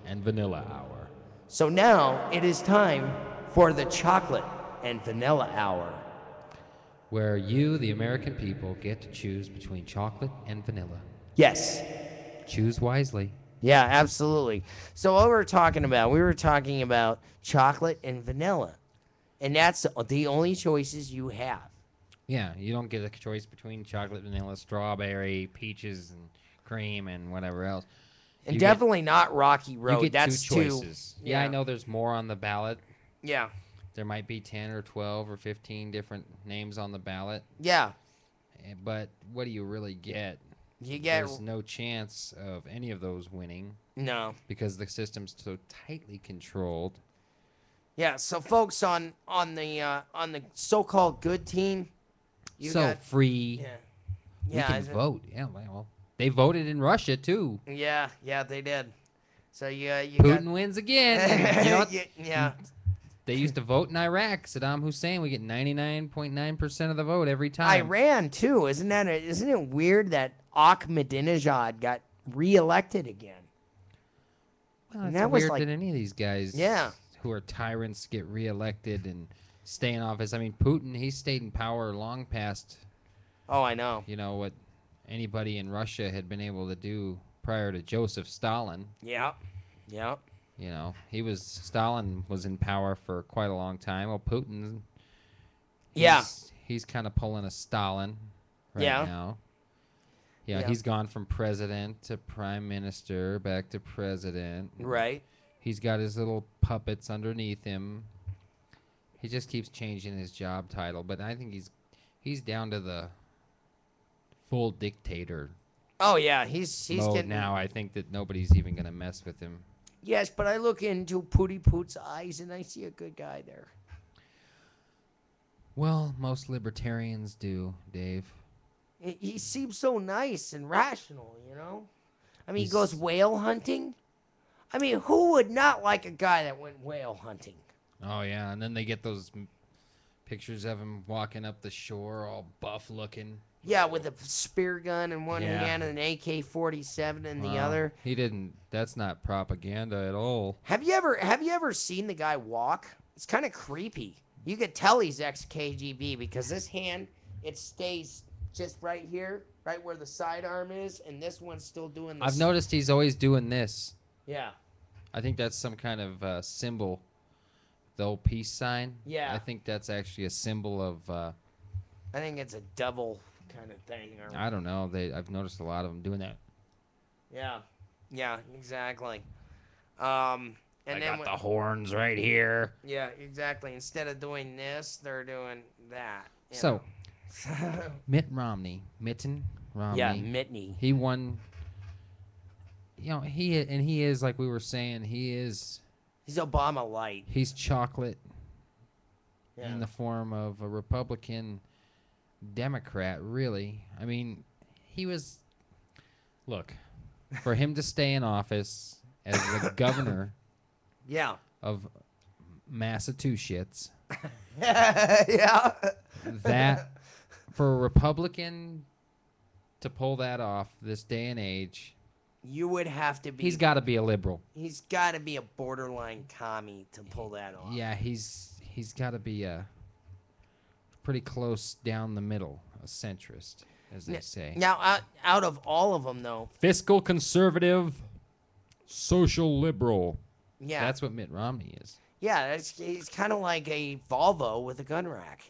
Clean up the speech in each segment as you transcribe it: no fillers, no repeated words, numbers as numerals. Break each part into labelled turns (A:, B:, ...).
A: and vanilla hour.
B: So now it is time for the chocolate and vanilla hour.
A: Where you, the American people, get to choose between chocolate and vanilla.
B: Yes.
A: Choose wisely.
B: Yeah, absolutely. So what we were talking about chocolate and vanilla. And that's the only choices you have.
A: Yeah, you don't get a choice between chocolate, vanilla, strawberry, peaches, and cream, and whatever else.
B: And
A: You
B: definitely not Rocky Road.
A: You get
B: That's
A: two choices.
B: Yeah.
A: I know there's more on the ballot.
B: Yeah.
A: There might be 10 or 12 or 15 different names on the ballot.
B: Yeah.
A: But what do you really get? There's no chance of any of those winning.
B: No.
A: Because the system's so tightly controlled.
B: Yeah, so folks on the so-called good team,
A: free.
B: Yeah.
A: We can vote. Yeah, well, they voted in Russia too.
B: Yeah, they did. So you
A: Putin wins again. You know what?
B: Yeah.
A: They used to vote in Iraq. Saddam Hussein, we get 99.9% of the vote every time.
B: Iran too, isn't it weird that Ahmadinejad got reelected again?
A: Well, it's weird that any of these guys
B: Yeah.
A: who are tyrants get reelected and stay in office. I mean, Putin, he stayed in power long past.
B: Oh, I know.
A: You know what anybody in Russia had been able to do prior to Joseph Stalin.
B: Yeah. Yeah.
A: You know, Stalin was in power for quite a long time. Well, Putin, he's kind of pulling a Stalin right now. Yeah, he's gone from president to prime minister, back to president.
B: Right.
A: He's got his little puppets underneath him. He just keeps changing his job title, but I think he's down to the full dictator.
B: Oh yeah, he's
A: mode
B: getting
A: now. I think that nobody's even gonna mess with him.
B: Yes, but I look into Pooty Poot's eyes and I see a good guy there.
A: Well, most libertarians do, Dave.
B: He seems so nice and rational, you know? I mean, he goes whale hunting. I mean, who would not like a guy that went whale hunting?
A: Oh, yeah, and then they get those pictures of him walking up the shore all buff looking.
B: Yeah, with a spear gun in one hand and an AK-47 in the other.
A: He didn't. That's not propaganda at all.
B: Have you ever seen the guy walk? It's kind of creepy. You could tell he's ex-KGB because this hand, it stays just right here, right where the sidearm is, and this one's still doing this.
A: I've noticed he's always doing this.
B: Yeah.
A: I think that's some kind of symbol, the old peace sign.
B: Yeah.
A: I think that's actually a symbol of...
B: I think it's a devil kind of thing.
A: I don't know. I've noticed a lot of them doing that.
B: Yeah. Yeah, exactly. And
A: I got the horns right here.
B: Yeah, exactly. Instead of doing this, they're doing that.
A: So, Mitt Romney.
B: Yeah, Mitney.
A: He won. You know, he is, like we were saying, he's
B: Obama light.
A: He's chocolate in the form of a Republican Democrat, really. I mean, look, for him to stay in office as the governor of Massachusetts,
B: yeah,
A: that for a Republican to pull that off this day and age,
B: you would have to be.
A: He's got to be a liberal.
B: He's got to be a borderline commie to pull that off.
A: Yeah, he's got to be pretty close down the middle, a centrist, as they say.
B: Now, out of all of them, though,
A: fiscal conservative, social liberal.
B: Yeah,
A: that's what Mitt Romney is.
B: Yeah, he's kind of like a Volvo with a gun rack.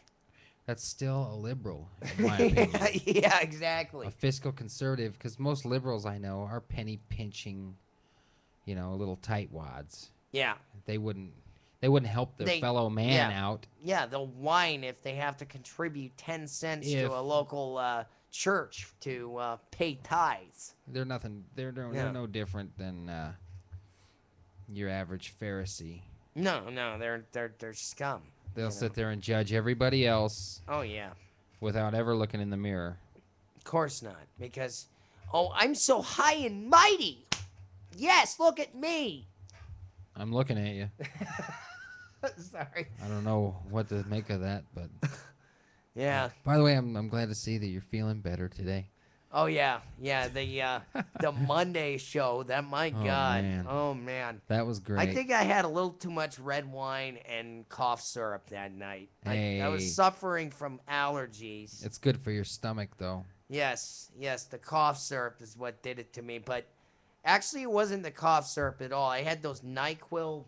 A: That's still a liberal, in my opinion.
B: Yeah, exactly.
A: A fiscal conservative, because most liberals I know are penny pinching, little tightwads.
B: Yeah.
A: They wouldn't help their fellow man out.
B: Yeah, they'll whine if they have to contribute 10 cents to a local church to pay tithes.
A: They're nothing. They're no different than your average Pharisee.
B: No, they're scum.
A: They'll sit there and judge everybody else.
B: Oh, yeah.
A: Without ever looking in the mirror.
B: Of course not, because, I'm so high and mighty. Yes, look at me.
A: I'm looking at you.
B: Sorry.
A: I don't know what to make of that, but...
B: Yeah.
A: By the way, I'm glad to see that you're feeling better today.
B: Oh yeah, yeah. The Monday show. That my God.
A: Man.
B: Oh man.
A: That was
B: I
A: great.
B: think I had a little too much red wine and cough syrup that night. I was
A: Hey.
B: suffering from allergies.
A: It's good for your stomach, though.
B: Yes, yes. The cough syrup is what did it to me. But actually, it wasn't the cough syrup at all. I had those NyQuil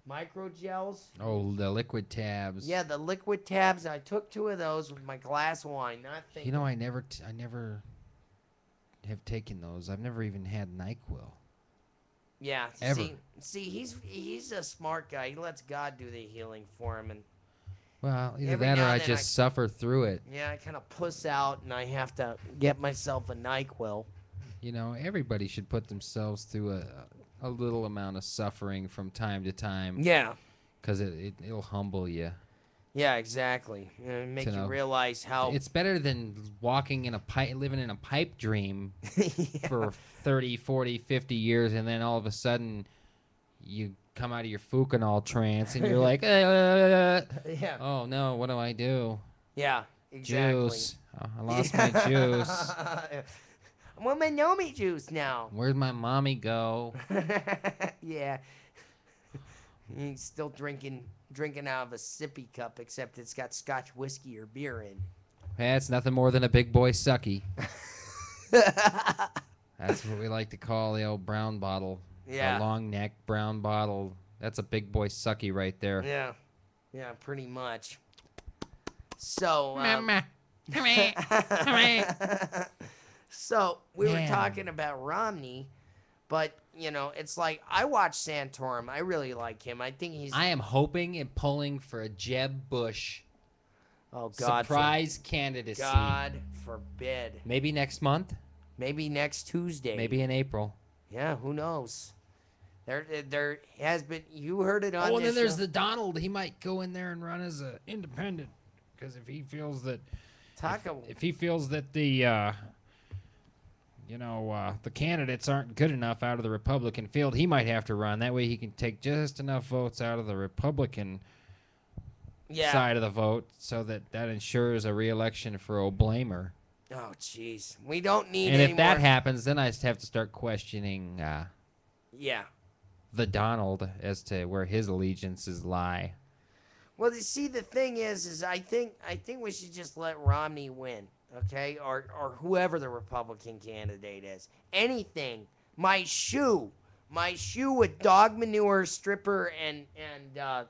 B: microgels.
A: Oh, the liquid tabs.
B: Yeah, the liquid tabs. I took 2 of those with my glass of wine. Not thinking.
A: You know, I never have taken those. I've never even had NyQuil.
B: Yeah.
A: Ever.
B: See, he's a smart guy. He lets God do the healing for him, and
A: Well, either
B: every
A: that or
B: now
A: I
B: and then
A: just suffer through it.
B: yeah, I kind of puss out, and I have to get myself a NyQuil.
A: You know, everybody should put themselves through a little amount of suffering from time to time.
B: Yeah.
A: Because it'll humble you.
B: Yeah, exactly. Make you realize how
A: it's better than living in a pipe dream for 30, 40, 50 years, and then all of a sudden you come out of your Fucanol trance and you're like,
B: yeah.
A: oh no, what do I do?
B: Yeah, exactly.
A: Juice. Oh, I lost my juice.
B: I'm on my Nomi juice now.
A: Where'd my mommy go?
B: Yeah. He's still drinking out of a sippy cup, except it's got Scotch whiskey or beer in.
A: That's nothing more than a big boy sucky. That's what we like to call the old brown bottle.
B: Yeah.
A: A long neck brown bottle. That's a big boy sucky right there.
B: Yeah. Yeah, pretty much. So, so we were talking about Romney, but you know, it's like I watch Santorum. I really like him. I think he's.
A: I am hoping and pulling for a Jeb Bush.
B: Oh God!
A: Surprise candidacy.
B: God forbid.
A: Maybe next month.
B: Maybe next Tuesday.
A: Maybe in April.
B: Yeah, who knows? There has been. You heard it on.
A: Oh, and then there's
B: show.
A: the Donald. He might go in there and run as an independent because if he feels that. If he feels that the. The candidates aren't good enough out of the Republican field, he might have to run. That way he can take just enough votes out of the Republican side of the vote so that ensures a re-election for O'Blamer.
B: Oh, jeez. We don't need
A: And
B: any
A: if that
B: more...
A: happens, then I have to start questioning the Donald as to where his allegiances lie.
B: Well, you see, the thing is I think we should just let Romney win. Okay, or whoever the Republican candidate is. Anything. My shoe with dog manure, stripper, and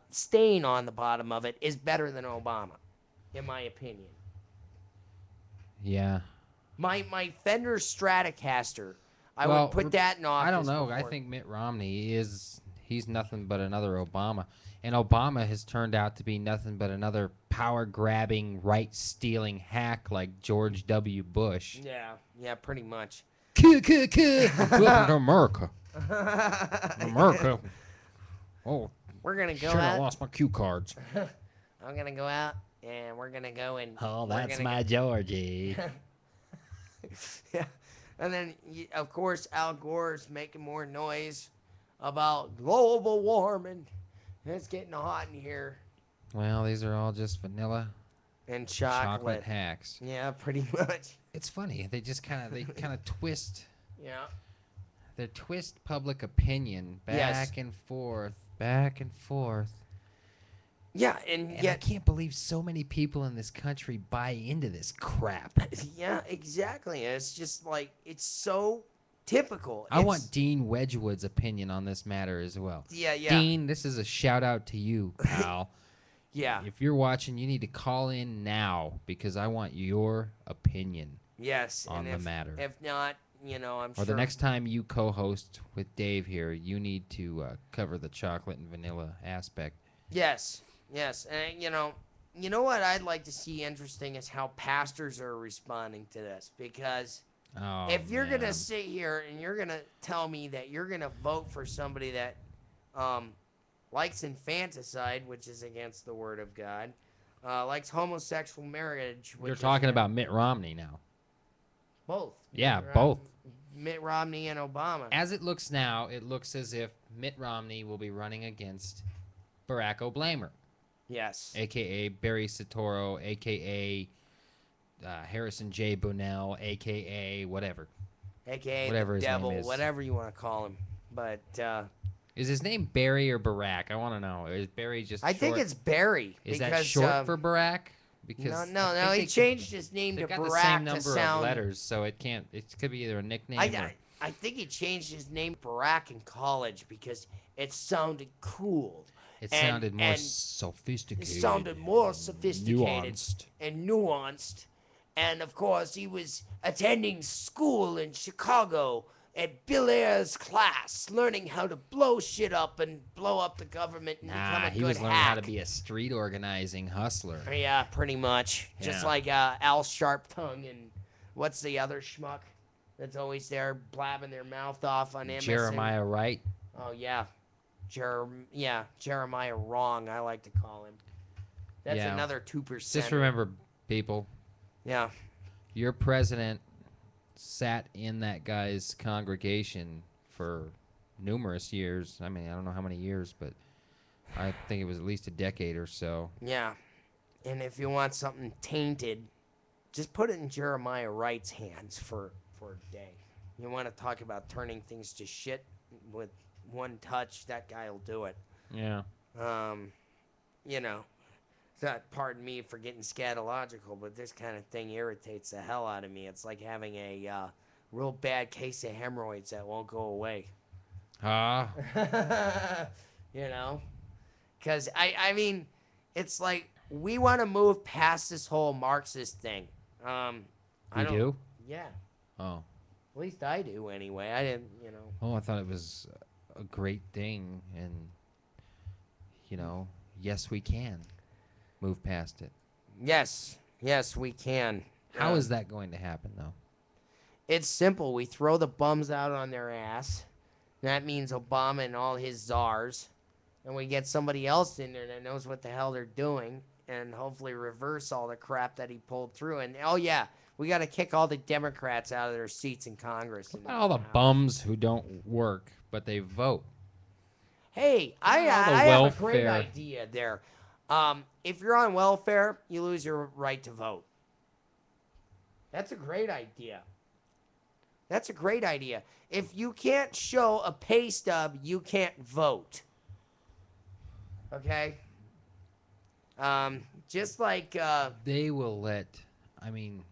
B: stain on the bottom of it is better than Obama, in my opinion.
A: Yeah.
B: My Fender Stratocaster, I would put that in office.
A: I don't know.
B: Before.
A: I think Mitt Romney he's nothing but another Obama. And Obama has turned out to be nothing but another power-grabbing, right-stealing hack like George W. Bush.
B: Yeah, pretty much.
A: Welcome to America. America. Oh,
B: we're going to go
A: out.
B: I
A: lost my cue cards.
B: I'm going to go out, and we're going to go and...
A: Oh, that's my Georgie.
B: Yeah. And then, of course, Al Gore's making more noise about global warming. It's getting hot in here.
A: Well, these are all just vanilla
B: and chocolate
A: hacks.
B: Yeah, pretty much.
A: It's funny. They just kind of twist.
B: Yeah.
A: They twist public opinion back and forth. Yeah, and yet I can't believe so many people in this country buy into this crap.
B: Yeah, exactly. It's just like it's so typical.
A: I want Dean Wedgwood's opinion on this matter as well.
B: Yeah.
A: Dean, this is a shout out to you, pal.
B: Yeah.
A: If you're watching, you need to call in now because I want your opinion.
B: Yes.
A: On the matter.
B: If not, I'm sure.
A: Or the next time you co-host with Dave here, you need to cover the chocolate and vanilla aspect.
B: Yes. And you know what I'd like to see interesting is how pastors are responding to this because. If you're going to sit here and you're going to tell me that you're going to vote for somebody that likes infanticide, which is against the word of God, likes homosexual marriage. Which
A: you're talking about Mitt Romney now.
B: Both.
A: Yeah, both.
B: Mitt Romney and Obama.
A: As it looks now, it looks as if Mitt Romney will be running against Barack O'Blamer.
B: Yes.
A: A.K.A. Barry Soetoro, A.K.A. Harrison J. Bunnell, a.k.a. whatever.
B: A.k.a.
A: whatever
B: the
A: his
B: devil,
A: name is.
B: whatever you want to call him. But
A: is his name Barry or Barack? I want to know. Is Barry just
B: I think it's Barry.
A: Is that short for Barack? Because
B: no. He changed his name to
A: Barack. They've got the same number of letters, so it can't. It could be either a nickname or...
B: I think he changed his name to Barack in college because it sounded cool.
A: It sounded more sophisticated.
B: It sounded more sophisticated and nuanced. And, of course, he was attending school in Chicago at Bill Ayer's class, learning how to blow shit up and blow up the government and become a good
A: he was learning
B: hack.
A: how to be a street organizing hustler.
B: Yeah, pretty much. Yeah. Just like Al Sharptongue and what's the other schmuck that's always there blabbing their mouth off on MSN?
A: Jeremiah Wright.
B: Oh, yeah. Jeremiah Wrong, I like to call him. That's another 2%.
A: Just remember, people.
B: Yeah.
A: Your president sat in that guy's congregation for numerous years. I mean, I don't know how many years, but I think it was at least a decade or so.
B: Yeah. And if you want something tainted, just put it in Jeremiah Wright's hands for a day. You want to talk about turning things to shit with one touch, that guy will do it.
A: Yeah.
B: You know, pardon me for getting scatological, but this kind of thing irritates the hell out of me. It's like having a real bad case of hemorrhoids that won't go away.
A: You
B: know? Because, I mean, it's like we want to move past this whole Marxist thing.
A: You do?
B: Yeah.
A: Oh.
B: At least I do, anyway. I didn't, you know.
A: Oh, I thought it was a great thing, and, you know, yes, we can move past it.
B: Yes, we can.
A: How is that going to happen, though?
B: It's simple. We throw the bums out on their ass. That means Obama and all his czars. And we get somebody else in there that knows what the hell they're doing and hopefully reverse all the crap that he pulled through. And, oh, yeah, we got to kick all the Democrats out of their seats in Congress.
A: What about all the bums who don't work, but they vote?
B: Hey, I have a great idea there. If you're on welfare, you lose your right to vote. That's a great idea. If you can't show a pay stub, you can't vote. Okay? Just like...
A: they will let... I mean...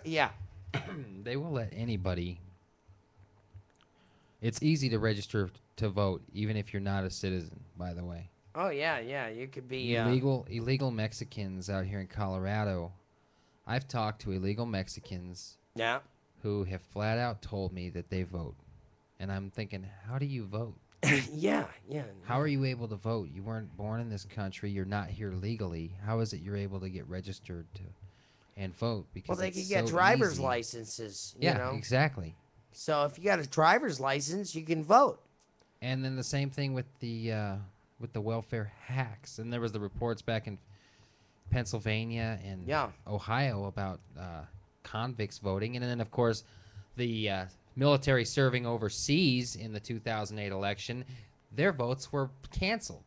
B: yeah.
A: They will let anybody... It's easy to register to vote, even if you're not a citizen, by the way.
B: Oh, yeah. You could be...
A: Illegal Mexicans out here in Colorado. I've talked to illegal Mexicans who have flat out told me that they vote. And I'm thinking, how do you vote?
B: Yeah.
A: How are you able to vote? You weren't born in this country. You're not here legally. How is it you're able to get registered and vote? Because
B: they could get driver's licenses, you know?
A: Exactly.
B: So if you got a driver's license, you can vote.
A: And then the same thing with the welfare hacks. And there was the reports back in Pennsylvania and Ohio about convicts voting. And then, of course, the military serving overseas in the 2008 election, their votes were canceled.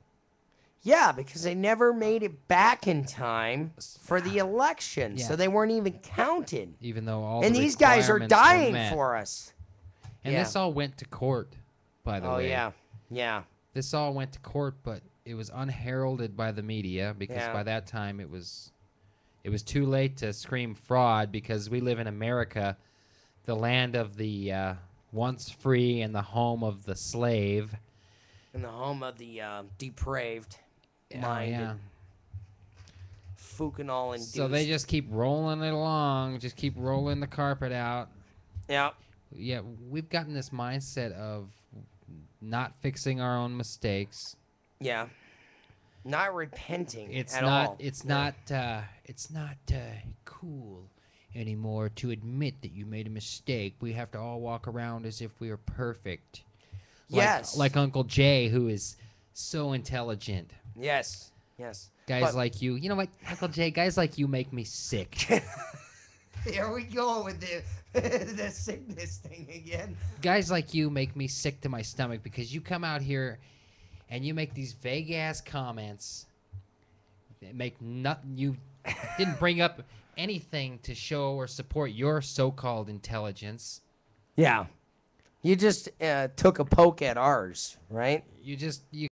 B: Yeah, because they never made it back in time for the election, so they weren't even counted.
A: Even though all
B: these guys are dying for us.
A: And this all went to court, by the way.
B: Oh, yeah.
A: This all went to court, but it was unheralded by the media because by that time it was too late to scream fraud because we live in America, the land of the once free and the home of the slave.
B: And the home of the depraved minded. Fucanol induced.
A: So they just keep rolling it along, just keep rolling the carpet out.
B: Yeah.
A: Yeah, we've gotten this mindset of not fixing our own mistakes.
B: Yeah. Not repenting
A: at
B: all.
A: It's not cool anymore to admit that you made a mistake. We have to all walk around as if we are perfect. Like Uncle Jay, who is so intelligent.
B: Yes.
A: Guys like you. You know what, Uncle Jay, guys like you make me sick.
B: Here we go with the sickness thing again.
A: Guys like you make me sick to my stomach because you come out here and you make these vague-ass comments that make nothing. You didn't bring up anything to show or support your so-called intelligence.
B: Yeah. You just took a poke at ours, right?
A: You